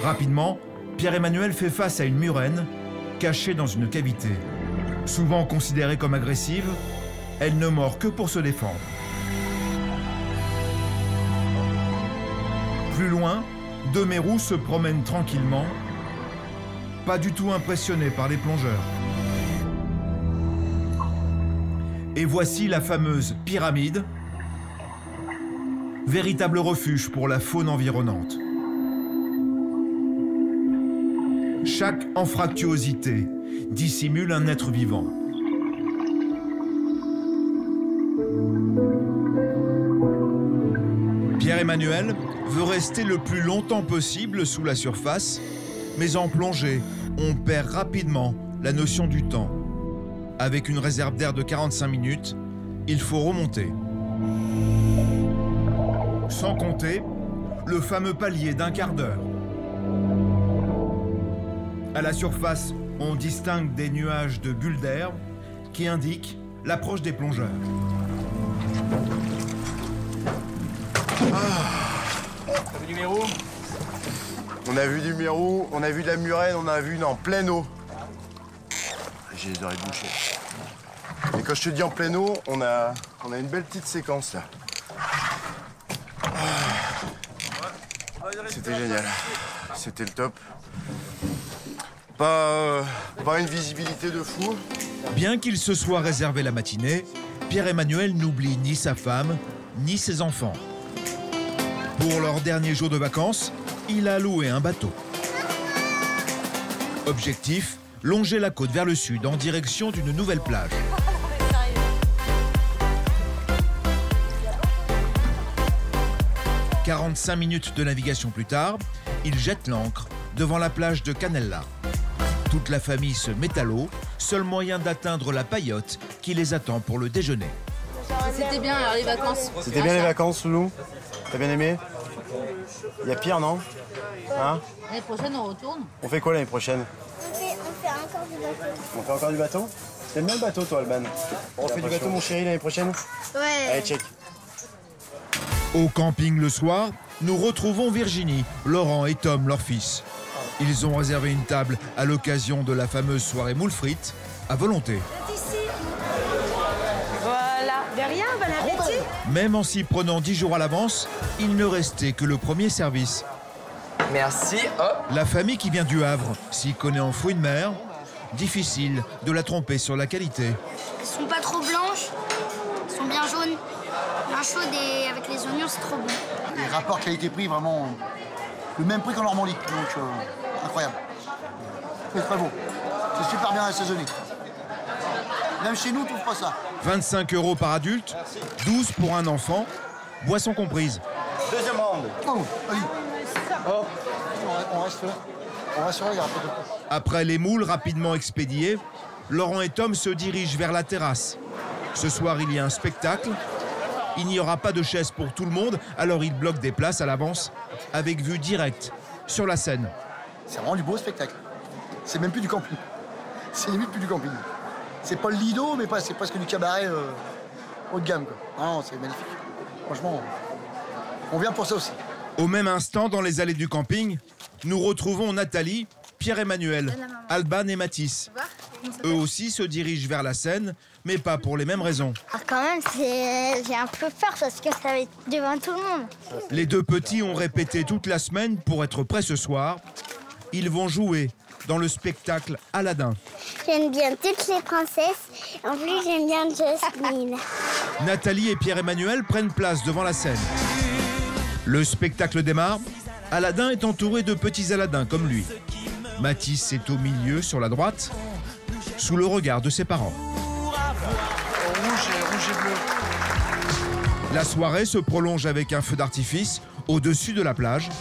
Rapidement, Pierre-Emmanuel fait face à une murène cachée dans une cavité. Souvent considérée comme agressive, elle ne mord que pour se défendre. Plus loin, deux mérous se promènent tranquillement, pas du tout impressionnés par les plongeurs. Et voici la fameuse pyramide, véritable refuge pour la faune environnante. Chaque anfractuosité dissimule un être vivant. Pierre-Emmanuel veut rester le plus longtemps possible sous la surface, mais en plongée, on perd rapidement la notion du temps. Avec une réserve d'air de 45 minutes, il faut remonter. Sans compter le fameux palier d'un quart d'heure. À la surface, on distingue des nuages de bulles d'air qui indiquent l'approche des plongeurs. T'as vu du mérou? On a vu du mérou, on a vu de la murène, on a vu une en pleine eau. J'ai les oreilles bouchées. Et quand je te dis en pleine eau, on a une belle petite séquence là. C'était génial. C'était le top. Pas une visibilité de fou. Bien qu'il se soit réservé la matinée, Pierre-Emmanuel n'oublie ni sa femme, ni ses enfants. Pour leur dernier jour de vacances, il a loué un bateau. Objectif, longer la côte vers le sud en direction d'une nouvelle plage. « 45 minutes de navigation plus tard, il jette l'ancre devant la plage de Canella. Toute la famille se met à l'eau, seul moyen d'atteindre la paillote qui les attend pour le déjeuner. C'était bien alors, les vacances. C'était bien les vacances, Loulou? T'as bien aimé? Il y a pire, non? Hein? L'année prochaine, on retourne. On fait quoi l'année prochaine? On fait encore du bateau. On fait encore du bateau? T'aimes bien le bateau, toi, Alban? On refait du bateau, mon chéri, l'année prochaine? Ouais. Allez, check. Au camping le soir, nous retrouvons Virginie, Laurent et Tom, leur fils. Ils ont réservé une table à l'occasion de la fameuse soirée moules frites à volonté. Voilà, De rien, bon appétit. Même en s'y prenant 10 jours à l'avance, il ne restait que le premier service. Merci, hop. La famille qui vient du Havre s'y connaît en fruits de mer. Difficile de la tromper sur la qualité. Elles sont pas trop blanches, elles sont bien jaunes. Bien chaudes et avec les oignons, c'est trop bon. Les rapports qualité-prix, vraiment, le même prix qu'en Normandie. Donc, incroyable. C'est très beau. C'est super bien assaisonné. Même chez nous, on trouve pas ça. 25 € par adulte, 12 pour un enfant, boisson comprise. Deuxième round. Oh, allez. Oh. On reste là. On reste là, il y a un peu de... Après les moules rapidement expédiés, Laurent et Tom se dirigent vers la terrasse. Ce soir, il y a un spectacle. Il n'y aura pas de chaise pour tout le monde, alors ils bloquent des places à l'avance, avec vue directe sur la Seine. C'est vraiment du beau spectacle. C'est même plus du camping. C'est limite plus du camping. C'est pas le Lido, mais c'est presque du cabaret haut de gamme, quoi. Ah non, c'est magnifique. Franchement, on vient pour ça aussi. Au même instant, dans les allées du camping, nous retrouvons Nathalie, Pierre-Emmanuel, Alban et Mathis. Eux aussi se dirigent vers la Seine, mais pas pour les mêmes raisons. Alors quand même, j'ai un peu peur parce que ça va être devant tout le monde. Les deux petits ont répété toute la semaine pour être prêts ce soir. Ils vont jouer dans le spectacle Aladdin. J'aime bien toutes les princesses. En plus, j'aime bien Jasmine. Nathalie et Pierre-Emmanuel prennent place devant la scène. Le spectacle démarre. Aladdin est entouré de petits Aladdins comme lui. Mathis est au milieu, sur la droite, sous le regard de ses parents. Rouge et bleu. La soirée se prolonge avec un feu d'artifice au-dessus de la plage.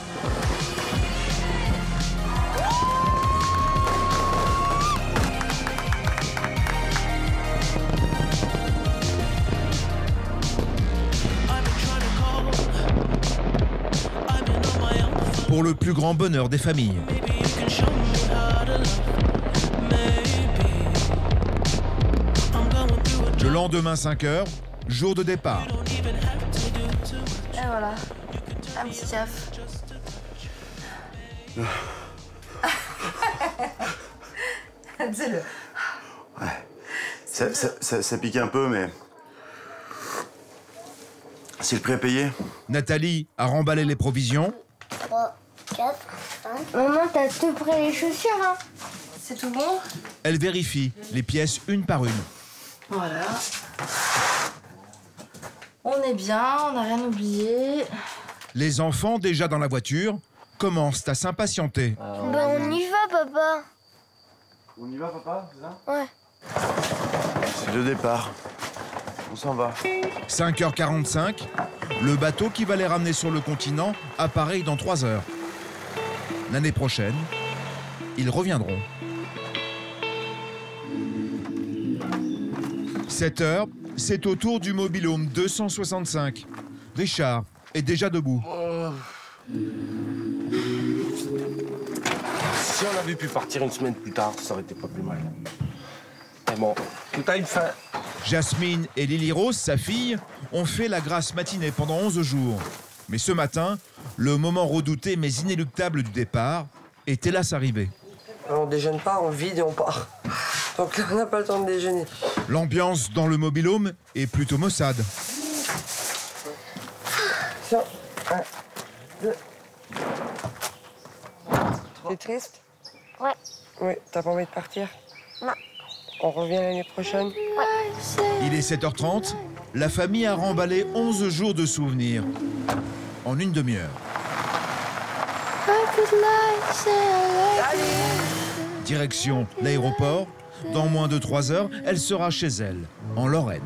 Pour le plus grand bonheur des familles. Le lendemain 5 h, jour de départ. Et voilà, un petit caf. Dis-le. Ouais. Ça pique un peu, mais c'est le prix à payer. Nathalie a remballé les provisions. 3, 4, 5. Maman, t'as tout près les chaussures, hein? C'est tout bon? Elle vérifie les pièces une par une. Voilà. On est bien, on n'a rien oublié. Les enfants, déjà dans la voiture, commencent à s'impatienter. On y va, papa. On y va, papa, c'est ça? Ouais. C'est le départ. On s'en va. 5h45, le bateau qui va les ramener sur le continent apparaît dans 3 heures. L'année prochaine, ils reviendront. 7 h, c'est au tour du mobil-home 265. Richard est déjà debout. Si on avait pu partir une semaine plus tard, ça aurait été pas plus mal. Mais bon, tout a une fin. Jasmine et Lily Rose, sa fille, ont fait la grasse matinée pendant 11 jours. Mais ce matin, le moment redouté mais inéluctable du départ est hélas arrivé. On déjeune pas, on vide et on part. Donc là, on n'a pas le temps de déjeuner. L'ambiance dans le mobil-home est plutôt maussade. Tiens, 1, 2. T'es triste? Ouais. Oui, t'as pas envie de partir? Non. On revient l'année prochaine? Ouais. Il est 7h30, la famille a remballé 11 jours de souvenirs en une demi-heure. Direction l'aéroport. Dans moins de 3 heures, elle sera chez elle, en Lorraine.